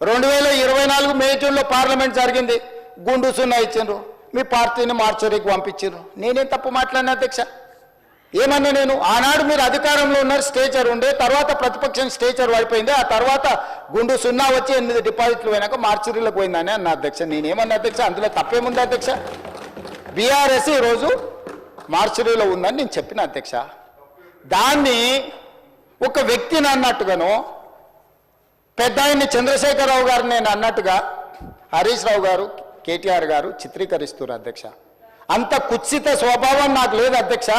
2024 మే జూన్లో పార్లమెంట్ జరిగింది, గుండు సున్నా ఇచ్చిండ్రు, మీ పార్టీని మార్చరికి పంపించారు. నేనేం తప్పు మాట్లాడిన అధ్యక్ష? ఏమన్నా నేను ఆనాడు మీరు అధికారంలో ఉన్నారు, స్టేచర్ ఉండే, తర్వాత ప్రతిపక్షం స్టేచర్ పడిపోయింది, ఆ తర్వాత గుండు సున్నా వచ్చి 8 డిపాజిట్లు పోయినాక మార్చరీలకు పోయిందని అన్న అధ్యక్ష. నేనేమన్నా అధ్యక్ష? అందులో తప్పేముంది అధ్యక్ష? బీఆర్ఎస్ ఈరోజు మార్చరీలో ఉందని నేను చెప్పిన అధ్యక్ష. దాన్ని ఒక వ్యక్తిని అన్నట్టుగాను, పెద్ద ఆయన్ని చంద్రశేఖరరావు గారు నేను అన్నట్టుగా హరీష్ రావు గారు, కేటీఆర్ గారు చిత్రీకరిస్తున్నారు అధ్యక్ష. అంత కుత్సిత స్వభావం నాకు లేదు అధ్యక్ష.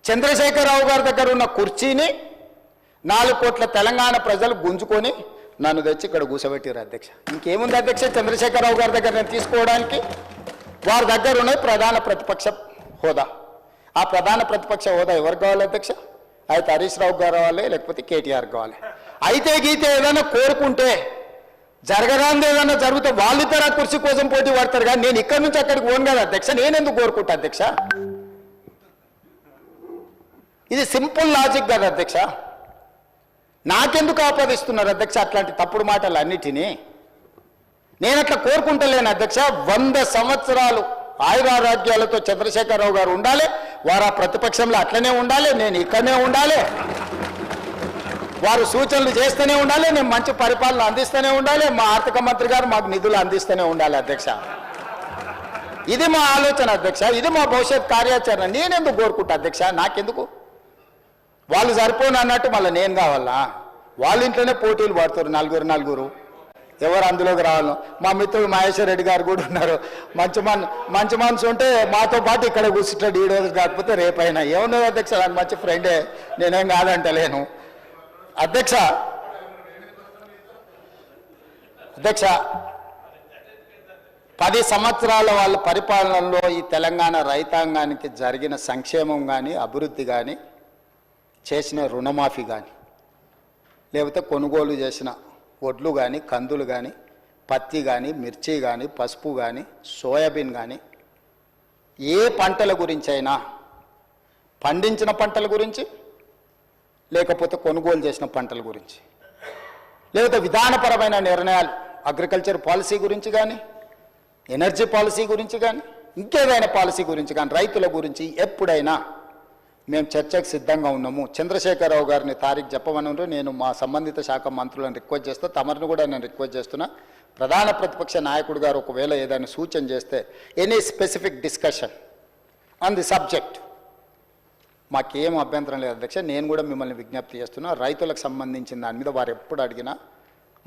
చంద్రశేఖరరావు గారి దగ్గర ఉన్న కుర్చీని 4 కోట్ల తెలంగాణ ప్రజలు గుంజుకొని నన్ను తెచ్చి ఇక్కడ కూర్చోబెట్టారు అధ్యక్ష. ఇంకేముంది అధ్యక్ష చంద్రశేఖరరావు గారి దగ్గర నేను తీసుకోవడానికి? వారి దగ్గర ఉన్నది ప్రధాన ప్రతిపక్ష హోదా. ఆ ప్రధాన ప్రతిపక్ష హోదా ఎవరికి కావాలి అధ్యక్ష? అయితే హరీష్ రావు గారు కావాలి, లేకపోతే కేటీఆర్ కావాలి. అయితే గీతే ఏదైనా కోరుకుంటే జరగరాంది ఏదైనా జరిగితే వాళ్ళిద్దరు ఆ కుర్చీ కోసం పోటీ పడతారు, కానీ నేను ఇక్కడి నుంచి అక్కడికి పోను కదా అధ్యక్ష. నేనెందుకు కోరుకుంటా అధ్యక్ష? ఇది సింపుల్ లాజిక్ కదా అధ్యక్ష. నాకెందుకు ఆపాదిస్తున్నారు అధ్యక్ష అట్లాంటి తప్పుడు మాటలు అన్నిటినీ? నేను అట్లా కోరుకుంటలేను అధ్యక్ష. 100 సంవత్సరాలు ఆయురారోగ్యాలతో చంద్రశేఖరరావు గారు ఉండాలి, వారు ఆ ప్రతిపక్షంలో అట్లనే ఉండాలి, నేను ఇక్కడనే ఉండాలి, వారు సూచనలు చేస్తూనే ఉండాలి, నేను మంచి పరిపాలన అందిస్తూనే ఉండాలి, మా ఆర్థిక మంత్రి గారు మాకు నిధులు అందిస్తూనే ఉండాలి అధ్యక్ష. ఇది మా ఆలోచన అధ్యక్ష, ఇది మా భవిష్యత్ కార్యాచరణ. నేనెందుకు కోరుకుంటా అధ్యక్ష? నాకెందుకు? వాళ్ళు సరిపోను అన్నట్టు మళ్ళీ నేను కావాలా? వాళ్ళ ఇంట్లోనే పోటీలు పడుతారు నలుగురు, ఎవరు అందులోకి రావాలను. మా మిత్రుడు మహేశ్వర్ రెడ్డి గారు కూడా ఉన్నారు. మంచి మనసు ఉంటే మాతో పాటు ఇక్కడ కూర్చుంటాడు, ఈ రోజు కాకపోతే రేపైనా. ఏమున్నది అధ్యక్ష, నాకు మంచి ఫ్రెండే, నేనేం కాదంటలేను అధ్యక్ష. 10 సంవత్సరాల వాళ్ళ పరిపాలనలో ఈ తెలంగాణ రైతాంగానికి జరిగిన సంక్షేమం కానీ, అభివృద్ధి కానీ, చేసిన రుణమాఫీ కానీ, లేకపోతే కొనుగోలు చేసిన వడ్లు కానీ, కందులు కానీ, పత్తి కానీ, మిర్చి కానీ, పసుపు కానీ, సోయాబీన్ కానీ, ఏ పంటల గురించి అయినా, పండించిన పంటల గురించి, లేకపోతే కొనుగోలు చేసిన పంటల గురించి, లేకపోతే విధానపరమైన నిర్ణయాలు అగ్రికల్చర్ పాలసీ గురించి కానీ, ఎనర్జీ పాలసీ గురించి కానీ, ఇంకేదైనా పాలసీ గురించి కానీ, రైతుల గురించి ఎప్పుడైనా మేము చర్చకు సిద్ధంగా ఉన్నాము. చంద్రశేఖరరావు గారిని తారీఖు చెప్పమన్నారు. నేను మా సంబంధిత శాఖ మంత్రులను రిక్వెస్ట్ చేస్తా, తమరిని కూడా నేను రిక్వెస్ట్ చేస్తున్నా. ప్రధాన ప్రతిపక్ష నాయకుడు గారు ఒకవేళ ఏదైనా సూచన చేస్తే, any specific discussion on the subject, మాకేం అభ్యంతరం లేదు అధ్యక్ష. నేను కూడా మిమ్మల్ని విజ్ఞప్తి చేస్తున్నా, రైతులకు సంబంధించిన దాని మీద వారు ఎప్పుడు అడిగినా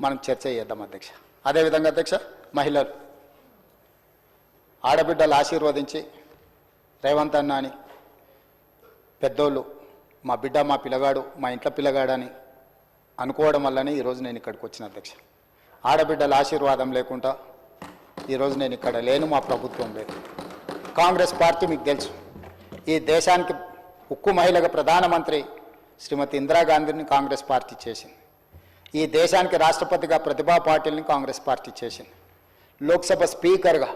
మనం చర్చ చేద్దాం అధ్యక్ష. అదేవిధంగా అధ్యక్ష, మహిళలు ఆడబిడ్డలు ఆశీర్వదించి రేవంత్ అన్న అని పెద్దోళ్ళు, మా బిడ్డ, మా పిల్లగాడు, మా ఇంట్లో పిల్లగాడని అనుకోవడం వల్లనే ఈరోజు నేను ఇక్కడికి వచ్చిన అధ్యక్ష. ఆడబిడ్డల ఆశీర్వాదం లేకుండా ఈరోజు నేను ఇక్కడ లేను, మా ప్రభుత్వం లేదు. కాంగ్రెస్ పార్టీ మీకు తెలుసు, ఈ దేశానికి ఉక్కు మహిళగా ప్రధానమంత్రి శ్రీమతి ఇందిరాగాంధీని కాంగ్రెస్ పార్టీ చేసింది. ఈ దేశానికి రాష్ట్రపతిగా ప్రతిభా పాటిల్ని కాంగ్రెస్ పార్టీ చేసింది. లోక్సభ స్పీకర్గా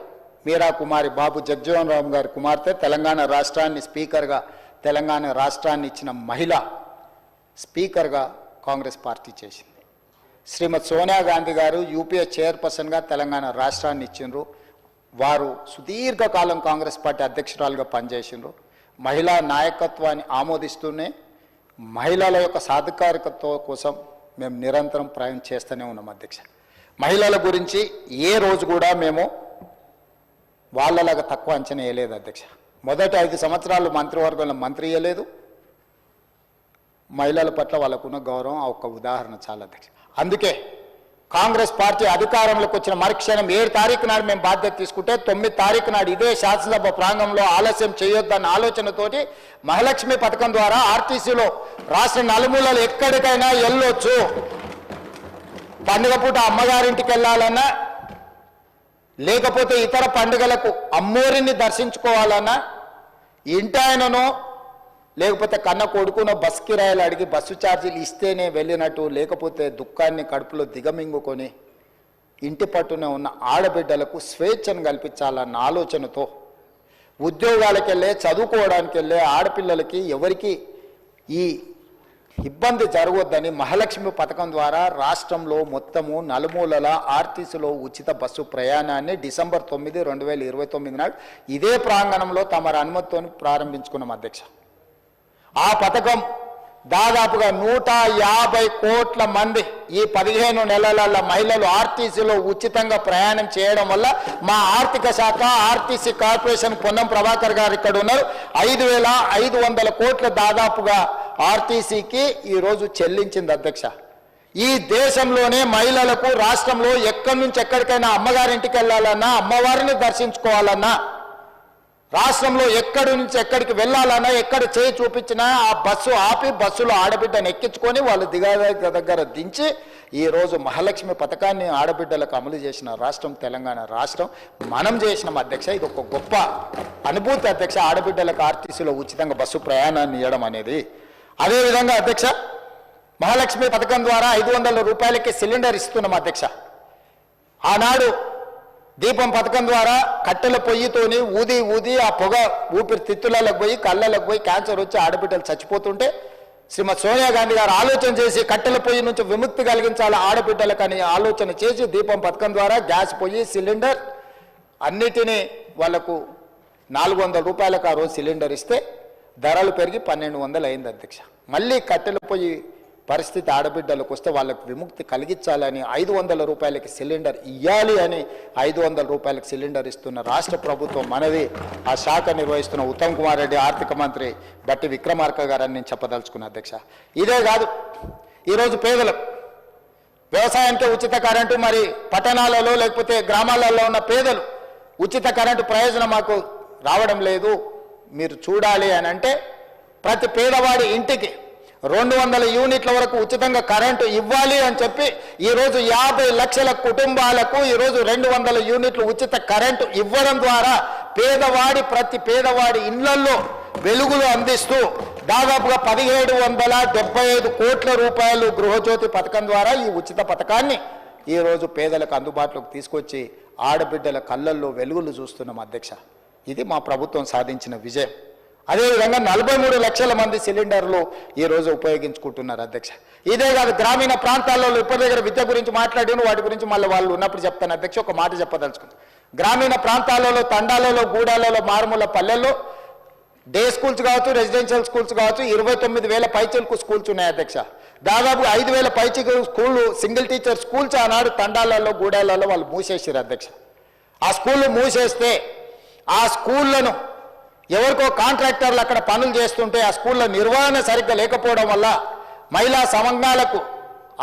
మీరా కుమారి బాబు జగ్జీవన్ రామ్ గారి కుమార్తె, తెలంగాణ రాష్ట్రాన్ని స్పీకర్గా, తెలంగాణ రాష్ట్రాన్ని ఇచ్చిన మహిళ స్పీకర్గా కాంగ్రెస్ పార్టీ చేసింది. శ్రీమతి సోనియా గాంధీ గారు యూపీఏ చైర్పర్సన్గా తెలంగాణ రాష్ట్రాన్ని ఇచ్చిండ్రు. వారు సుదీర్ఘకాలం కాంగ్రెస్ పార్టీ అధ్యక్షురాలుగా పనిచేసిండ్రు. మహిళా నాయకత్వాన్ని ఆమోదిస్తూనే మహిళల యొక్క సాధికారికత కోసం మేము నిరంతరం ప్రయాణం చేస్తూనే ఉన్నాం అధ్యక్ష. మహిళల గురించి ఏ రోజు కూడా మేము వాళ్ళలాగా తక్కువ అంచనా వేయలేదు అధ్యక్ష. మొదటి 5 సంవత్సరాలు మంత్రివర్గంలో మంత్రి ఇవ్వలేదు. మహిళల పట్ల వాళ్ళకున్న గౌరవం ఆ ఒక్క ఉదాహరణ చాలా అధ్యక్ష. అందుకే కాంగ్రెస్ పార్టీ అధికారంలోకి వచ్చిన మరుక్షణం 7 తారీఖు నాడు మేము బాధ్యత తీసుకుంటే 9 తారీఖు నాడు ఇదే శాసనసభ ప్రాంగణంలో ఆలస్యం చేయొద్దన్న ఆలోచనతోటి మహాలక్ష్మి పథకం ద్వారా ఆర్టీసీలో రాష్ట్ర నలుమూలలు ఎక్కడికైనా వెళ్ళొచ్చు. పండుగ పూట అమ్మగారింటికి వెళ్ళాలన్నా, లేకపోతే ఇతర పండుగలకు అమ్మోరిని దర్శించుకోవాలన్నా, ఇంటాయననో లేకపోతే కన్న కొడుకునో బస్ కిరాయిలు అడిగి బస్సు ఛార్జీలు ఇస్తేనే వెళ్ళినట్టు, లేకపోతే దుఃఖాన్ని కడుపులో దిగమింగుకొని ఇంటి పట్టున ఉన్న ఆడబిడ్డలకు స్వేచ్ఛను కల్పించాలన్న ఆలోచనతో ఉద్యోగాలకు వెళ్ళే, చదువుకోవడానికి వెళ్ళే ఆడపిల్లలకి ఎవరికి ఈ ఇబ్బంది జరగొద్దని మహాలక్ష్మి పథకం ద్వారా రాష్ట్రంలో మొత్తము నలుమూలల ఆర్టీసీలో ఉచిత బస్సు ప్రయాణాన్ని డిసెంబర్ 9, 2029 నాడు ఇదే ప్రాంగణంలో తమ అనుమతితో ప్రారంభించుకున్నాం అధ్యక్ష. ఆ పథకం దాదాపుగా 150 కోట్ల మంది ఈ 15 నెలల మహిళలు ఆర్టీసీలో ఉచితంగా ప్రయాణం చేయడం వల్ల మా ఆర్థిక శాఖ ఆర్టీసీ కార్పొరేషన్ పొన్నం ప్రభాకర్ గారు ఇక్కడ ఉన్నారు, 5,500 కోట్ల దాదాపుగా ఆర్టీసీకి ఈరోజు చెల్లించింది అధ్యక్ష. ఈ దేశంలోనే మహిళలకు రాష్ట్రంలో ఎక్కడి నుంచి ఎక్కడికైనా అమ్మగారింటికి వెళ్ళాలన్నా, అమ్మవారిని దర్శించుకోవాలన్నా, రాష్ట్రంలో ఎక్కడి నుంచి ఎక్కడికి వెళ్ళాలన్నా, ఎక్కడ చేయి చూపించినా ఆ బస్సు ఆపి బస్సులో ఆడబిడ్డను ఎక్కించుకొని వాళ్ళు దగ్గర దించి ఈరోజు మహాలక్ష్మి పథకాన్ని ఆడబిడ్డలకు అమలు చేసిన రాష్ట్రం తెలంగాణ రాష్ట్రం. మనం చేసినాం అధ్యక్ష. ఇది ఒక గొప్ప అనుభూతి అధ్యక్ష, ఆడబిడ్డలకు ఆర్టీసీలో ఉచితంగా బస్సు ప్రయాణాన్ని ఇవ్వడం అనేది. అదేవిధంగా అధ్యక్ష, మహాలక్ష్మి పథకం ద్వారా 500 రూపాయలకి సిలిండర్ ఇస్తున్నాం అధ్యక్ష. ఆనాడు దీపం పథకం ద్వారా కట్టెల పొయ్యితోని ఊది ఊది ఆ పొగ ఊపిరితిత్తులకు పోయి కళ్ళలకు పోయి క్యాన్సర్ వచ్చి ఆడబిడ్డలు చచ్చిపోతుంటే శ్రీమతి సోనియా గాంధీ గారు ఆలోచన చేసి కట్టెల పొయ్యి నుంచి విముక్తి కలిగించాలి ఆడబిడ్డలకు అని ఆలోచన చేసి దీపం పథకం ద్వారా గ్యాస్ పొయ్యి సిలిండర్ అన్నిటినీ వాళ్లకు 400 రూపాయలకు ఆ రోజు సిలిండర్ ఇస్తే ధరలు పెరిగి 1200 అయింది అధ్యక్ష. మళ్ళీ కట్టెల పొయ్యి పరిస్థితి ఆడబిడ్డలకు వస్తే వాళ్ళకు విముక్తి కలిగించాలని 500 రూపాయలకి సిలిండర్ ఇవ్వాలి అని 500 రూపాయలకి సిలిండర్ ఇస్తున్న రాష్ట్ర ప్రభుత్వం మనది. ఆ శాఖ నిర్వహిస్తున్న ఉత్తమ్ కుమార్ రెడ్డి, ఆర్థిక మంత్రి బట్టి విక్రమార్క గారని నేను చెప్పదలుచుకున్న అధ్యక్ష. ఇదే కాదు, ఈరోజు పేదలకు వ్యవసాయానికి ఉచిత కరెంటు, మరి పట్టణాలలో లేకపోతే గ్రామాలలో ఉన్న పేదలు ఉచిత కరెంటు ప్రయోజనం మాకు రావడం లేదు, మీరు చూడాలి అని అంటే ప్రతి పేదవాడి ఇంటికి 200 యూనిట్ల వరకు ఉచితంగా కరెంటు ఇవ్వాలి అని చెప్పి ఈరోజు 50 లక్షల కుటుంబాలకు ఈరోజు 200 యూనిట్లు ఉచిత కరెంటు ఇవ్వడం ద్వారా ప్రతి పేదవాడి ఇళ్లల్లో వెలుగులు అందిస్తూ దాదాపుగా 1775 కోట్ల రూపాయలు గృహజ్యోతి పథకం ద్వారా ఈ ఉచిత పథకాన్ని ఈరోజు పేదలకు అందుబాటులోకి తీసుకొచ్చి ఆడబిడ్డల కళ్ళల్లో వెలుగులు చూస్తున్నాం అధ్యక్ష. ఇది మా ప్రభుత్వం సాధించిన విజయం. అదేవిధంగా 43 లక్షల మంది సిలిండర్లు ఈరోజు ఉపయోగించుకుంటున్నారు అధ్యక్ష. ఇదే కాదు, గ్రామీణ ప్రాంతాల్లో ఇప్పటి దగ్గర విద్య గురించి మాట్లాడిన వాటి గురించి మళ్ళీ వాళ్ళు ఉన్నప్పుడు చెప్తాను అధ్యక్ష. ఒక మాట చెప్పదలుచుకుంది, గ్రామీణ ప్రాంతాలలో, తండాలలో, గూడాలలో, మారుమూల పల్లెల్లో డే స్కూల్స్ కావచ్చు, రెసిడెన్షియల్ స్కూల్స్ కావచ్చు, 29,000 పైచీలకు స్కూల్స్ ఉన్నాయి అధ్యక్ష. దాదాపు 5,000 పైచీలకు స్కూళ్ళు, సింగిల్ టీచర్ స్కూల్స్ ఆనాడు తండాలలో, గూడాలలో వాళ్ళు మూసేసారు అధ్యక్ష. ఆ స్కూళ్ళు మూసేస్తే ఆ స్కూళ్లను ఎవరికో కాంట్రాక్టర్లు అక్కడ పనులు చేస్తుంటే ఆ స్కూళ్ళ నిర్వహణ సరిగ్గా లేకపోవడం వల్ల మహిళా సంఘాలకు,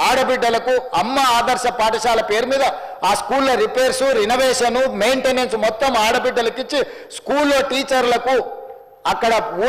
ఆడబిడ్డలకు అమ్మ ఆదర్శ పాఠశాల పేరు మీద ఆ స్కూళ్ళ రిపేర్సు, రినోవేషను, మెయింటెనెన్స్ మొత్తం ఆడబిడ్డలకు ఇచ్చి స్కూల్లో టీచర్లకు అక్కడ